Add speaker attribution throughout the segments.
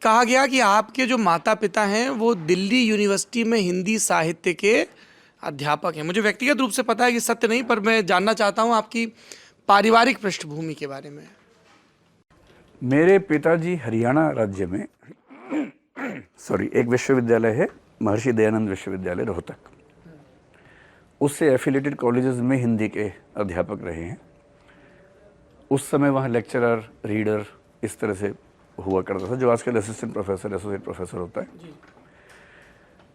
Speaker 1: कहा गया कि आपके जो माता पिता हैं वो दिल्ली यूनिवर्सिटी में हिंदी साहित्य के अध्यापक हैं। मुझे व्यक्तिगत रूप से पता है कि सत्य नहीं, पर मैं जानना चाहता हूं आपकी पारिवारिक पृष्ठभूमि के बारे में।
Speaker 2: मेरे पिताजी हरियाणा राज्य में एक विश्वविद्यालय है, महर्षि दयानंद विश्वविद्यालय रोहतक, उससे एफिलेटेड कॉलेजेस में हिंदी के अध्यापक रहे हैं। उस समय वहाँ लेक्चरर, रीडर इस तरह से हुआ करता था, जो आजकल असिस्टेंट प्रोफेसर, एसोसिएट प्रोफेसर होता है।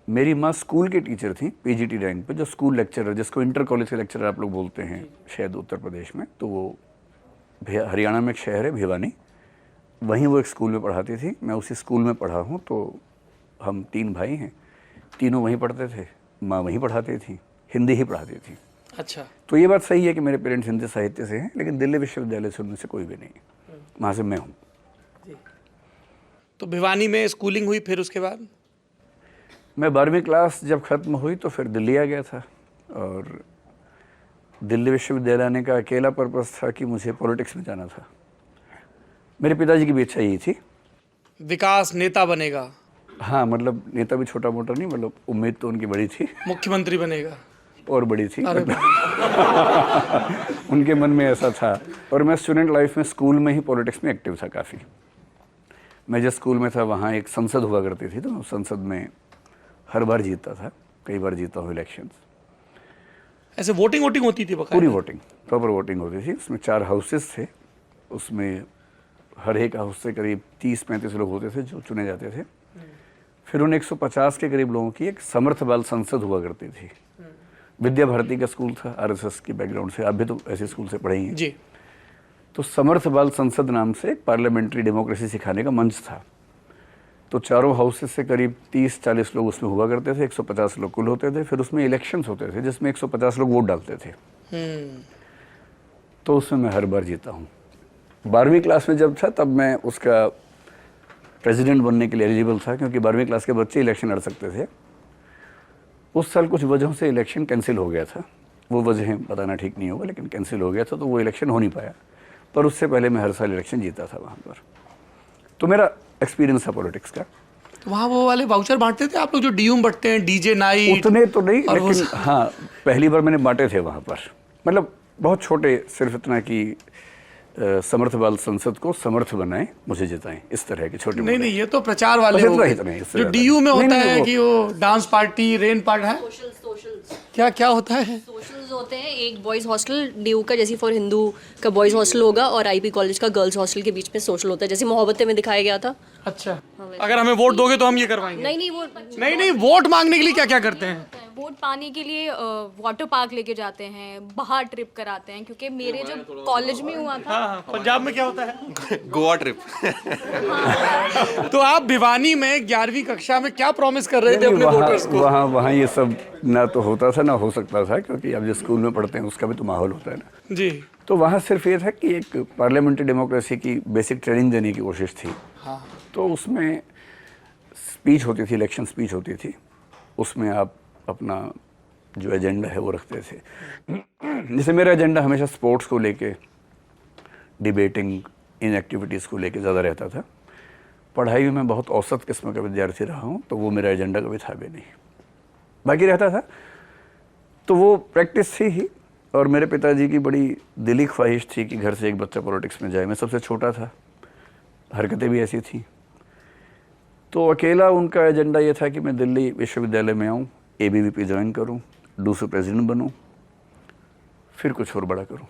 Speaker 2: मेरी माँ स्कूल की टीचर थी, पीजीटी रैंक पे, जो स्कूल लेक्चरर, जिसको इंटर कॉलेज के लेक्चरर आप लोग बोलते हैं शायद उत्तर प्रदेश में, तो वो हरियाणा में एक शहर है भिवानी, वहीं वो एक स्कूल में पढ़ाती थी। मैं उसी स्कूल में पढ़ा हूँ। तो हम 3 भाई हैं, तीनों वहीं पढ़ते थे, माँ वहीं पढ़ाती थी, हिंदी ही पढ़ाती थी।
Speaker 1: अच्छा,
Speaker 2: तो ये बात सही है कि मेरे पेरेंट्स हिंदी साहित्य से हैं, लेकिन दिल्ली विश्वविद्यालय से उनमें से कोई भी नहीं है, वहाँ से मैं हूँ।
Speaker 1: तो भिवानी में स्कूलिंग हुई, फिर उसके बाद?
Speaker 2: मैं 12वीं क्लास जब ख़त्म हुई तो फिर दिल्ली आ गया था, और दिल्ली विश्वविद्यालय आने का अकेला पर्पस था कि मुझे पॉलिटिक्स में जाना था। मेरे पिताजी की भी इच्छा यही थी।
Speaker 1: विकास नेता बनेगा?
Speaker 2: हाँ, मतलब नेता भी छोटा मोटा नहीं, मतलब उम्मीद तो उनकी बड़ी थी।
Speaker 1: मुख्यमंत्री बनेगा?
Speaker 2: और बड़ी थी। उनके मन में ऐसा था। और मैं स्टूडेंट लाइफ में स्कूल में ही पॉलिटिक्स में एक्टिव था काफ़ी। मैं जिस स्कूल में था वहाँ एक संसद हुआ करती थी, तो संसद में हर बार जीतता था, कई बार जीता हूँ इलेक्शंस।
Speaker 1: ऐसे वोटिंग होती थी?
Speaker 2: पूरी वोटिंग, प्रॉपर वोटिंग होती थी। उसमें 4 हाउसेस थे, उसमें हर एक हाउस से करीब 30-35 लोग होते थे जो चुने जाते थे। फिर उन 150 के करीब लोगों की एक समर्थ बाल संसद हुआ करती थी। विद्या भारती का स्कूल था, आरएसएस की बैकग्राउंड से, आप भी तो ऐसे स्कूल से पढ़े ही हैं
Speaker 1: जी।
Speaker 2: तो समर्थ बाल संसद नाम से पार्लियामेंट्री डेमोक्रेसी सिखाने का मंच था। तो चारों हाउसेस से करीब 30-40 लोग उसमें हुआ करते थे, 150 लोग कुल होते थे। फिर उसमें इलेक्शंस होते थे जिसमें 150 लोग वोट डालते थे। तो उसमें मैं हर बार जीता हूँ। 12वीं क्लास में जब था तब मैं उसका प्रेसिडेंट बनने के लिए एलिजिबल था, क्योंकि 12वीं क्लास के बच्चे इलेक्शन लड़ सकते थे। उस साल कुछ वजहों से इलेक्शन कैंसिल हो गया था, वो वजहें बताना ठीक नहीं होगा, लेकिन कैंसिल हो गया था, तो वो इलेक्शन हो नहीं पाया। पर उससे पहले मैं हर साल इलेक्शन जीता था वहाँ पर। तो मेरा एक्सपीरियंस था पॉलिटिक्स का।
Speaker 1: तो वहाँ वो वाले वाउचर बांटते थे आप लोग जो डीयूम बंटते हैं, डीजे नाइट?
Speaker 2: उतने तो नहीं, लेकिन हाँ, पहली बार मैंने बांटे थे वहाँ पर। मतलब बहुत छोटे, सिर्फ इतना कि समर्थ बाल संसद को समर्थ बनाए, मुझे जिताएं, इस तरह के छोटे।
Speaker 1: नहीं, ये तो प्रचार वाले हो गए। जो डीयू में होता है कि वो डांस पार्टी, रेन पार्ट है, क्या होता है?
Speaker 3: सोशल्स होते हैं। एक बॉयज हॉस्टल डीयू का, जैसे फॉर हिंदू का बॉयज हॉस्टल होगा, और आईपी कॉलेज का गर्ल्स हॉस्टल के बीच में सोशल होता है, जैसे मोहब्बतें में दिखाया गया था।
Speaker 1: अच्छा, अगर हमें वोट दोगे तो हम ये करवाएंगे? नहीं, वोट मांगने के लिए क्या क्या करते हैं?
Speaker 4: वोट पाने के लिए वाटर पार्क लेके जाते हैं, बाहर ट्रिप कराते हैं, क्योंकि मेरे जब कॉलेज में हुआ था।
Speaker 1: हाँ, पंजाब में क्या होता है?
Speaker 5: गोवा ट्रिप।
Speaker 1: तो आप भिवानी में 11वीं कक्षा में क्या प्रॉमिस कर रहे थे अपने वोटर्स को?
Speaker 2: वहाँ ये सब ना तो होता था ना हो सकता था, क्योंकि आप जिस स्कूल में पढ़ते हैं उसका भी तो माहौल होता है ना
Speaker 1: जी।
Speaker 2: तो वहाँ सिर्फ ये था कि एक पार्लियामेंट्री डेमोक्रेसी की बेसिक ट्रेनिंग देने की कोशिश थी।
Speaker 1: हाँ।
Speaker 2: तो उसमें स्पीच होती थी, इलेक्शन स्पीच होती थी, उसमें आप अपना जो एजेंडा है वो रखते थे। जैसे मेरा एजेंडा हमेशा स्पोर्ट्स को लेके, डिबेटिंग, इन एक्टिविटीज़ को लेके ज़्यादा रहता था। पढ़ाई में मैं बहुत औसत किस्म का विद्यार्थी रहा हूँ, तो वो मेरा एजेंडा कभी था भी नहीं, बाकी रहता था। तो वो प्रैक्टिस थी ही। और मेरे पिताजी की बड़ी दिली ख्वाहिश थी कि घर से एक बच्चा पॉलिटिक्स में जाए। मैं सबसे छोटा था, हरकतें भी ऐसी थी। तो अकेला उनका एजेंडा ये था कि मैं दिल्ली विश्वविद्यालय में आऊँ, एबीवीपी ज्वाइन करूँ, दूसरे प्रेसिडेंट बनूँ, फिर कुछ और बड़ा करूँ।